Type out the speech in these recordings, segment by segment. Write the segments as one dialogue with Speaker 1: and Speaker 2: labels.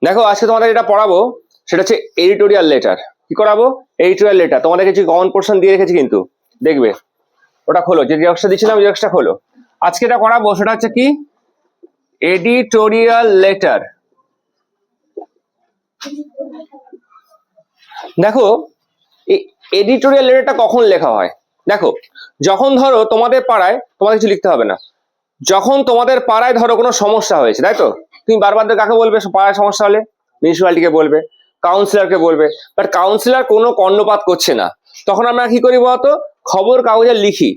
Speaker 1: দেখো আজকে তোমাদের এটা পড়াবো, সেটা হচ্ছে এডিটোরিয়াল লেটার। কি করাবো? Editorial letter. তোমাদের কিছু কমন পোর্শন দিয়ে রেখেছি কিন্তু, দেখবে ওটা খোলো, যে জেরক্সটা দিচ্ছিলাম ওই জেরক্সটা খোলো। আজকে এটা করাবো সেটা হচ্ছে কি, এডিটোরিয়াল লেটার। দেখো এই এডিটোরিয়াল লেটারটা কখন লেখা হয়? দেখো যখন ধরো তোমাদের পাড়ায়, তোমাদের কিছু লিখতে হবে না, যখন তোমাদের পাড়ায় ধরো কোনো সমস্যা হয়েছে, তাই তো? তুমি বারবার কাকে বলবে? পাড়ায় সমস্যা হলে মিউনিসিপ্যালিটিকে বলবে, কাউন্সিলরকে বলবে। বাট কাউন্সিলর কোনো কর্ণপাত করছে না, তখন আমরা কি করি বলতো? খবর কাগজে লিখি,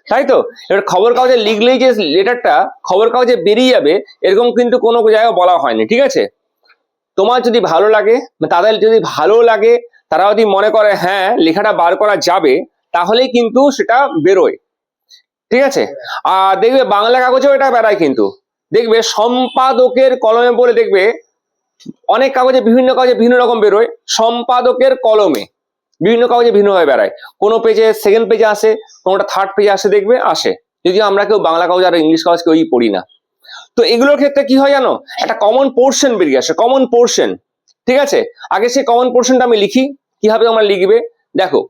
Speaker 1: তাই তো? এবার খবর কাগজে লিখলেই যে লেটারটা খবর কাগজে বেরিয়ে যাবে এরকম কিন্তু কোনো জায়গায় বলা হয়নি, ঠিক আছে? তোমার যদি ভালো লাগে, তাদের যদি ভালো লাগে, তারা যদি মনে করে হ্যাঁ লেখাটা বার করা যাবে, তাহলেই কিন্তু সেটা বেরোয়, ঠিক আছে? আর দেখবে বাংলা কাগজেও এটা বেড়ায় কিন্তু, দেখবে সম্পাদকের কলমে বলে দেখবে অনেক কাগজে, বিভিন্ন কাগজে বিভিন্ন রকম বেরোয়, সম্পাদকের কলমে বিভিন্ন কাগজে বিভিন্নভাবে বেড়ায়। কোনো পেজে সেকেন্ড পেজে আসে, কোনোটা থার্ড পেজে আসে, দেখবে আসে, যদিও আমরা কেউ বাংলা কাগজ আর ইংলিশ কাগজ কেউই পড়ি না। তো এগুলোর ক্ষেত্রে কি হয় জানো? একটা কমন পোর্শন বেরিয়ে আসে, কমন পোর্শন, ঠিক আছে? আগে সেই কমন পোর্শনটা আমি লিখি। কিভাবে তোমরা লিখবে দেখো,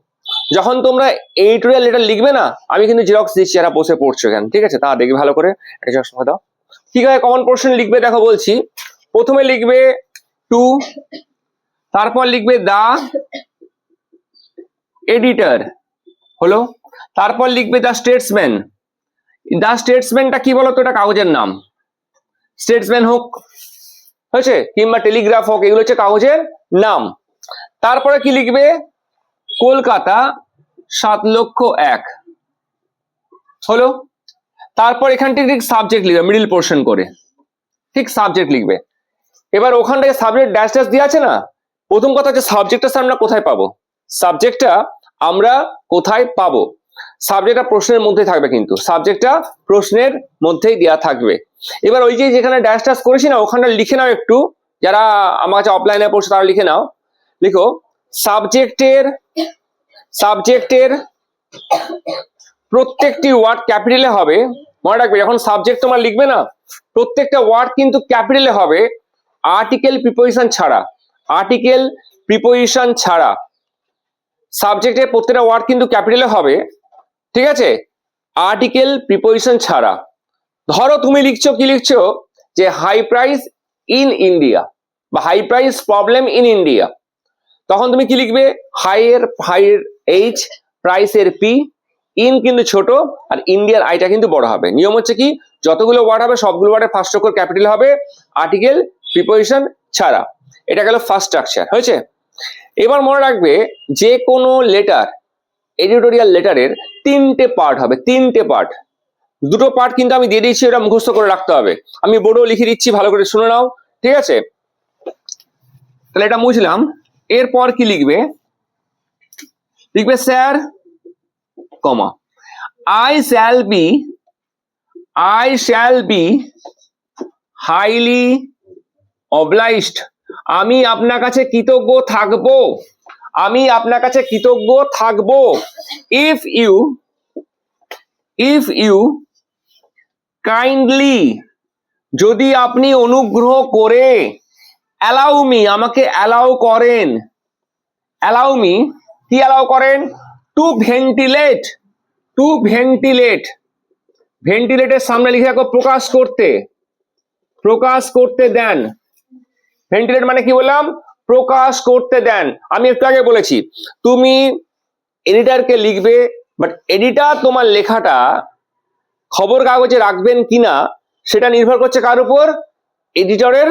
Speaker 1: যখন তোমরা এডিটোরিয়াল লেটার লিখবে না, আমি কিন্তু জেরক্স দিচ্ছি, যারা বসে পড়ছো এখানে, ঠিক আছে? তা দেখবে ভালো করে, এটা জেরক্স দাও। কিভাবে কমন পোর্শন লিখবে দেখো বলছি। প্রথমে লিখবে টু, তারপর লিখবে দা এডিটর, হলো। তারপর লিখবে দা স্টেটসম্যান। দা স্টেটসম্যানটা কি বলতো? এটা কাগজের নাম, স্টেটসম্যান হোক, হয়েছে, কিংবা টেলিগ্রাফ হোক, এগুলো হচ্ছে কাগজের নাম। তারপরে কি লিখবে? কলকাতা 7,01,000, হলো। তারপর এখান থেকে ঠিক সাবজেক্ট লিখবে, মিডিল পোর্শন করে ঠিক সাবজেক্ট লিখবে। এবার ওখান থেকে সাবজেক্ট ড্যাশ ড্যাশ দিয়ে আছে না, প্রথম কথা হচ্ছে সাবজেক্টটা আমরা কোথায় পাবো? সাবজেক্টটা আমরা কোথায় পাবো? সাবজেক্টটা প্রশ্নের মধ্যে থাকবে, কিন্তু সাবজেক্টটা প্রশ্নের মধ্যেই দেওয়া থাকবে। এবার ওই যে যেখানে ড্যাশ ড্যাশ করেছি না, ওখানটা লিখে নাও একটু, যারা আমার কাছে অফলাইনে পড়ছে তারা লিখে নাও। লিখো সাবজেক্টের প্রত্যেকটি ওয়ার্ড ক্যাপিটালে হবে। মনে রাখবে, যখন সাবজেক্ট তোমরা লিখবে না, প্রত্যেকটা ওয়ার্ড কিন্তু ক্যাপিটালে হবে, আর্টিকেল প্রিপোজিশন ছাড়া। আর্টিকেল প্রিপোজিশন ছাড়া সাবজেক্টের প্রত্যেকটা ওয়ার্ড কিন্তু ক্যাপিটালে হবে, ঠিক আছে? আর্টিকেল প্রিপোজিশন ছাড়া। ধরো তুমি লিখছো, কি লিখছো? যে হাই প্রাইস ইন ইন্ডিয়া বা high price problem in India, তখন তুমি কি লিখবে? হাইয়ের এইচ, প্রাইসের পি, ইন কিন্তু ছোট আর ইন্ডিয়ার আইটা কিন্তু বড় হবে। নিয়ম হচ্ছে কি, যতগুলো ওয়ার্ড হবে সবগুলো ওয়ার্ডের ফার্স্ট অক্ষর ক্যাপিটাল হবে, আর্টিকেল প্রিপোজিশন ছাড়া। এটা গেল ফার্স্ট স্ট্রাকচার, হয়েছে? এবার মনে রাখবে, যে কোনো লেটার, এডিটোরিয়াল লেটারের তিনটে পার্ট হবে, তিনটে পার্ট। দুটো পার্ট কিন্তু আমি দিয়ে দিচ্ছি, এটা মুখস্থ করে রাখতে হবে। আমি বোর্ডেও লিখে দিচ্ছি, ভালো করে শুনে নাও, ঠিক আছে? তাহলে এটা বুঝলাম। এরপর কি লিখবে? লিখবে sir, comma, I shall be highly obliged, আমি আপনার কাছে কৃতজ্ঞ থাকবো, আমি আপনার কাছে কৃতজ্ঞ থাকবো, if you kindly, যদি আপনি অনুগ্রহ করে, allow me, আমাকে অ্যালাউ করেন, allow me, কি অ্যালাউ করেন? to ventilate, ভেন্টিলেটের সামনে লিখে রাখো প্রকাশ করতে দেন। ভেন্টিলেট মানে কি বললাম? প্রকাশ করতে দেন। আমি একটু আগে বলেছি, তুমি এডিটরকে লিখবে, বাট এডিটর তোমার লেখাটা খবর কাগজে রাখবেন কিনা সেটা নির্ভর করছে কার উপর? এডিটরের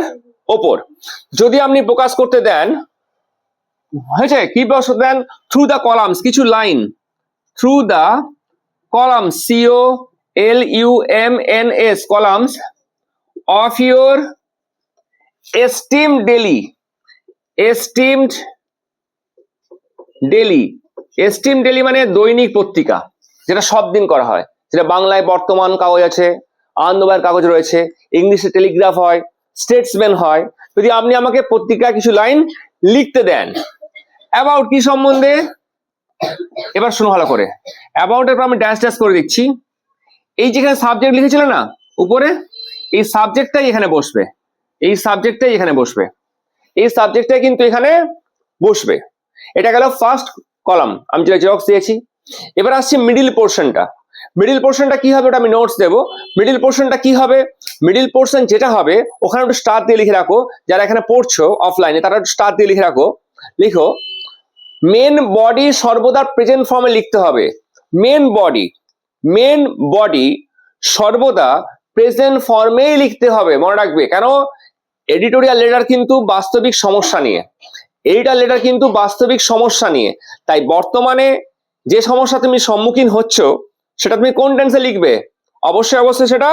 Speaker 1: ওপর। যদি আপনি প্রকাশ করতে দেন, হয়েছে, কি প্রকাশ করতে দেন? থ্রু দ্য কলামস, কিছু line, through the columns, COLUMNS, columns of your esteemed daily, মানে দৈনিক পত্রিকা, যেটা সব দিন করা হয়, যেটা বাংলায় বর্তমান কাগজ আছে, আনন্দবাজার কাগজ রয়েছে, ইংলিশে টেলিগ্রাফ হয়, স্টেটসম্যান হয়। যদি আপনি আমাকে পত্রিকায় কিছু লাইন লিখতে দেন অ্যাবাউট কি সম্বন্ধে, এবার শুনো ভালো করে। অ্যাবাউট এর পর আমি ড্যাশ ড্যাশ করে দিচ্ছি। এই যেখানে সাবজেক্ট লিখেছিল না উপরে, এই সাবজেক্টটাই এখানে বসবে, এই সাবজেক্টটাই এখানে বসবে, এই সাবজেক্টটাই কিন্তু এখানে বসবে। এটা গেল ফার্স্ট কলাম, আমি যেটা জেরক্স দিয়েছি। এবার আসছি মিডিল পোর্শনটা। মিডিল পোর্শনটা কি হবে ওটা আমি নোটস দেবো। মিডিল পোর্শনটা কি হবে, মিডিল পোর্শন যেটা হবে ওখানে একটু স্টার দিয়ে লিখে রাখো, যারা এখানে পড়ছো অফলাইনে তারা একটু স্টার দিয়ে লিখে রাখো। লিখো মেন বডি সর্বদা প্রেজেন্ট ফর্মে লিখতে হবে। মেন বডি সর্বদা প্রেজেন্ট ফর্মেই লিখতে হবে, মনে রাখবে। কেন, এডিটোরিয়াল লেটার কিন্তু বাস্তবিক সমস্যা নিয়ে, এডিটার লেটার কিন্তু বাস্তবিক সমস্যা নিয়ে। তাই বর্তমানে যে সমস্যা তুমি সম্মুখীন হচ্ছ সেটা তুমি কোন টেন্সে লিখবে, অবশ্যই সেটা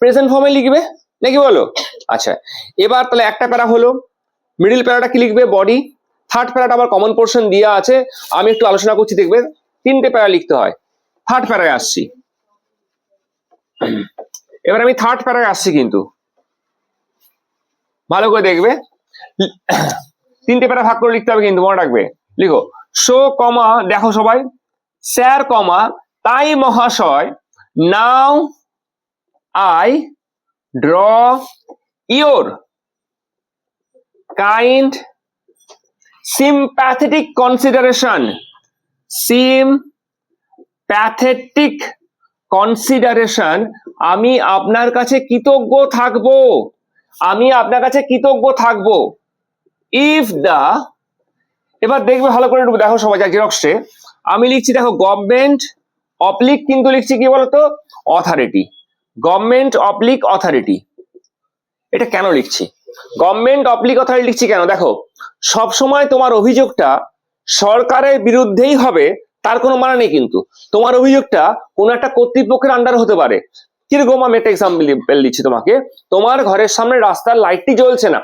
Speaker 1: প্রেজেন্ট ফর্মে লিখবে, নাকি বলো? আচ্ছা, এবার তাহলে একটা প্যারা হলো, মিডিল প্যারাটা কি লিখবে, বডি। থার্ড প্যারাটা আবার কমন পোর্শন দেওয়া আছে, আমি একটু আলোচনা করছি, দেখবে 3টে প্যারা লিখতে হয়। থার্ড প্যারায় আসছি, এবার আমি থার্ড প্যারায় আসছি, কিন্তু ভালো করে দেখবে 3টে প্যারা ভাগ করে লিখতে হবে কিন্তু, মনে রাখবে। লিখো শো কমা, দেখো সবাই, স্যার কমা তাই মহাশয়, now I draw your kind sympathetic consideration, sympathetic consideration, আমি আপনার কাছে কৃতজ্ঞ থাকবো, আমি আপনার কাছে কৃতজ্ঞ থাকবো। ইফ দা, এবার দেখবে ভালো করে একটু দেখো সবাই, জেরক্সে আমি লিখছি, দেখো গভর্নমেন্ট অবলিক, কিন্তু লিখছি কি বলতো, অথরিটি, গভর্নমেন্ট অবলিক অথরিটি। এটা কেন লিখছি, গভর্নমেন্ট অবলিক অথরিটি লিখছি কেন, দেখো সবসময় তোমার অভিযোগটা সরকারের বিরুদ্ধেই হবে তার কোনো মানে নেই, কিন্তু তোমার অভিযোগটা কোনো একটা কর্তৃপক্ষের আন্ডার হতে পারে। কিরকম, আমি একটা এক্সাম্পল দিচ্ছি তোমাকে, তোমার ঘরের সামনে রাস্তার লাইটটি জ্বলছে না,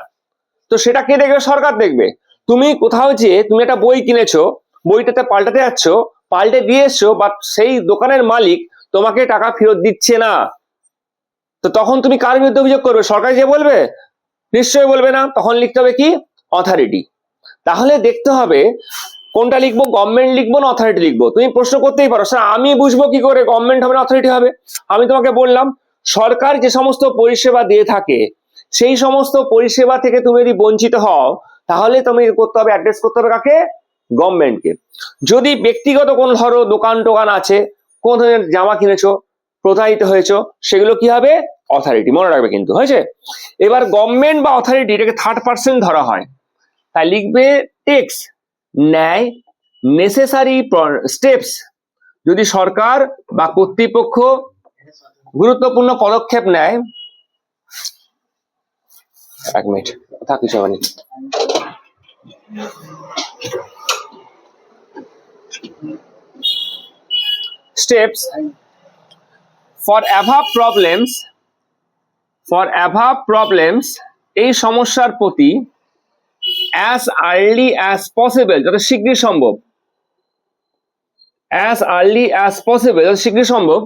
Speaker 1: তো সেটা কে দেখবে, সরকার দেখবে। তুমি কোথাও যে তুমি একটা বই কিনেছো, বইটাতে পাল্টাতে যাচ্ছ, পাল্টে দিয়ে এসছো, বা সেই দোকানের মালিক তোমাকে টাকা ফেরত দিচ্ছে না, তো তখন তুমি কার বিরুদ্ধে অভিযোগ করবে, সরকার যে বলবে, নিশ্চয়ই বলবে না, তখন লিখতে হবে কি, অথরিটি। তাহলে দেখতে হবে কোনটা লিখবো, গভর্নমেন্ট লিখবো না অথরিটি লিখবো। তুমি প্রশ্ন করতেই পারো, স্যার আমি বুঝবো কি করে গভর্নমেন্ট হবে না অথরিটি হবে? আমি তোমাকে বললাম সরকার যে সমস্ত পরিষেবা দিয়ে থাকে সেই সমস্ত পরিষেবা থেকে তুমি যদি বঞ্চিত হও তাহলে তুমি করতে হবে, অ্যাড্রেস করতে হবে কাকে, গভর্নমেন্টকে। যদি ব্যক্তিগত কোন ধরো দোকান টোকান আছে, কোন ধরনের জামা কিনেছো, প্রতারিত হয়েছো, সেগুলো কি হবে, অথরিটি, মনে রাখবে কিন্তু, হয়েছে। এবার গভর্নমেন্ট বা অথরিটি এটাকে থার্ড পার্সন ধরা হয়, তাই লিখবে টেক্স নেয় নেসেসারি স্টেপস, যদি সরকার বা কর্তৃপক্ষ গুরুত্বপূর্ণ পদক্ষেপ নেয়। এক মিনিট থাকিস, steps for above problems এই সমস্যার প্রতি as early as possible, যত শীঘ্রই সম্ভব, as early as possible, যত শীঘ্রই সম্ভব,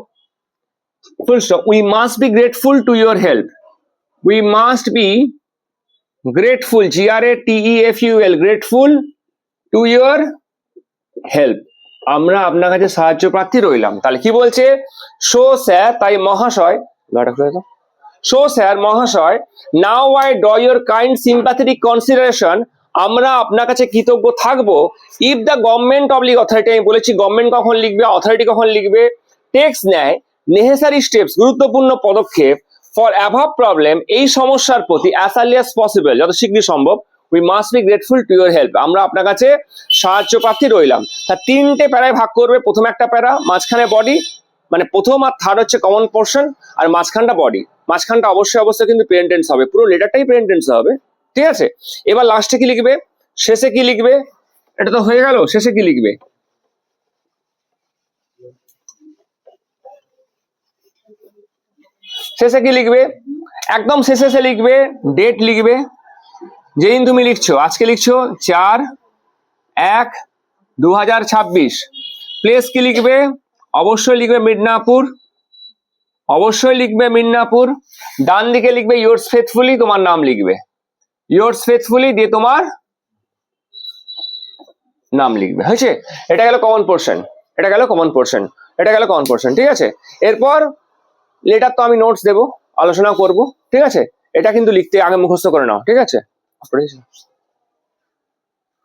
Speaker 1: full stop, we must be grateful to your help, we must be grateful, GRATEFUL, grateful to your help, আমরা আপনার কাছে সাহায্য প্রার্থী রইলাম। তাহলে কি বলছে, সো স্যার তাই মহাশয়, সো স্যার মহাশয়, now I draw your kind sympathetic consideration, আমরা আপনার কাছে কৃতজ্ঞ থাকবো, if the government oblique authority, আমি বলেছি গভর্নমেন্ট কখন লিখবে, অথরিটি কখন লিখবে, টেক্স নেয় নেসেসারি স্টেপস, গুরুত্বপূর্ণ পদক্ষেপ, ফর অ্যাভাব প্রবলেম এই সমস্যার প্রতি, অ্যাজ আর্লি অ্যাজ পসিবল, যত শীঘ্রই সম্ভব, we must be grateful to your help, আমরা আপনার কাছে সাহায্য প্রার্থী রইলাম। তা 3টে প্যারায় ভাগ করবে, প্রথম একটা প্যারা, মাঝখানে বডি, মানে প্রথম আর থার্ড হচ্ছে কমন পোর্শন, আর মাঝখানটা বডি, মাঝখানটা অবশ্যই কিন্তু প্রেজেন্ট টেন্স হবে, পুরো লেটারটাই প্রেজেন্ট টেন্স হবে, ঠিক আছে। এবার লাস্টে কি লিখবে, শেষে কি লিখবে, এটা তো হয়ে গেল, শেষে কি লিখবে, শেষে কি লিখবে, একদম শেষে লিখবে ডেট লিখবে, যেদিন তুমি লিখছো, আজকে লিখছো 4/1/2026, প্লেস কি লিখবে, অবশ্যই লিখবে মিদনাপুর, অবশ্যই লিখবে মিদনাপুর, ডান দিকে লিখবে ইয়োর্স ফেথফুলি, তোমার নাম লিখবে, ইয়োর্স ফেথফুলি দিয়ে তোমার নাম লিখবে, হয়েছে। এটা গেল কমন পোর্শন, এটা গেল কমন পোর্শন, এটা গেল কমন পোর্শন, ঠিক আছে। এরপর লেটার তো আমি নোটস দেবো, আলোচনা করব, ঠিক আছে। এটা কিন্তু লিখতে আগে মুখস্থ করে নাও, ঠিক আছে?